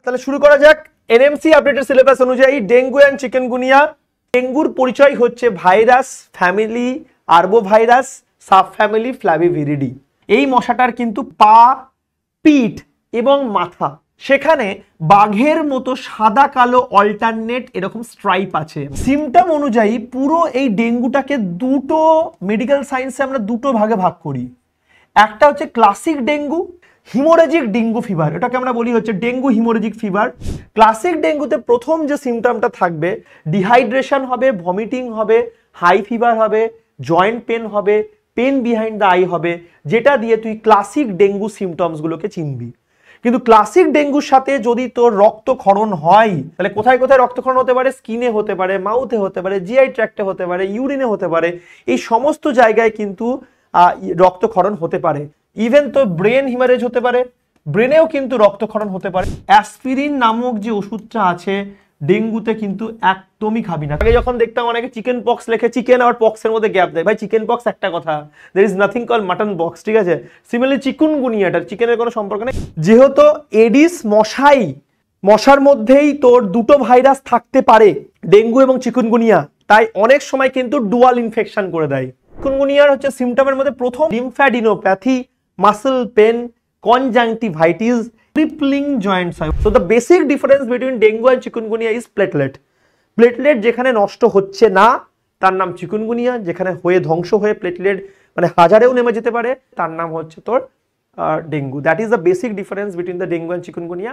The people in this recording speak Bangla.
তাহলে শুরু করা যাক। এনএমসি আপডেটেড সিলেবাস অনুযায়ী ডেঙ্গু অ্যান্ড চিকেনগুনিয়া। ডেঙ্গুর পরিচয় হচ্ছে virus family arbovirus sub family flaviviridae. এই মশাটার কিন্তু পা, পিঠ এবং মাথা, সেখানে বাঘের মতো সাদা কালো অল্টারনেট এরকম স্ট্রাইপ আছে। সিমটম অনুযায়ী পুরো এই ডেঙ্গুটাকে দুটো মেডিকেল সায়েন্সে আমরা দুটো ভাগে ভাগ করি। একটা হচ্ছে classic dengue, haemorrhagic dengue fever, এটাকে আমরা বলি হচ্ছে ডেঙ্গু হিমোরেজিক ফিভার। ক্লাসিক ডেঙ্গুতে প্রথম যে সিমটমটা থাকবে, ডিহাইড্রেশন হবে, ভমিটিং হবে, হাই ফিভার হবে, জয়েন্ট পেন হবে, পেন বিহাইন্ড দ্য আই হবে, যেটা দিয়ে তুই ক্লাসিক ডেঙ্গু সিমটমসগুলোকে চিনবি। কিন্তু ক্লাসিক ডেঙ্গুর সাথে যদি তোর রক্তক্ষরণ হয়, তাহলে কোথায় কোথায় রক্তক্ষরণ হতে পারে? স্কিনে হতে পারে, মাউথে হতে পারে, জিআই ট্র্যাক্টে হতে পারে, ইউরিনে হতে পারে। এই সমস্ত জায়গায় কিন্তু রক্তক্ষরণ হতে পারে। ইভেন তো ব্রেন হিমারেজ হতে পারে, ব্রেনেও কিন্তু রক্তক্ষরণ হতে পারে। অ্যাসপিরিন নামক যে ওষুধটা আছে ডেঙ্গুতে কিন্তু একদমই খাবি না। আগে যখন দেখতাম অনেকে চিকেন পক্স লেখে, চিকেন আর পক্সের মধ্যে গ্যাপ দেয়। ভাই চিকেন পক্স একটা কথা, there is nothing call mutton box, ঠিক আছে? সিমিলারলি চিকুনগুনিয়াটা চিকেনের কোনো সম্পর্ক নেই। যেহেতু এডিস মশার মধ্যেই তোর দুটো ভাইরাস থাকতে পারে, ডেঙ্গু এবং চিকুনগুনিয়া, তাই অনেক সময় কিন্তু ডুয়াল ইনফেকশন করে দেয়। চিকুনগুনিয়ার হচ্ছে সিমটমের মধ্যে প্রথম lymphadenopathy, muscle pain, conjunctivitis, crippling joints হয়। So the basic difference between dengue and chikungunya is platelet. Platelet যেখানে নষ্ট হচ্ছে না তার নাম চিকুনগুনিয়া, যেখানে হয়ে ধ্বংস হয়ে প্লেটলেট মানে হাজারেও নেমে যেতে পারে তার নাম হচ্ছে তোর dengue. That is the basic difference between the dengue and chikungunya.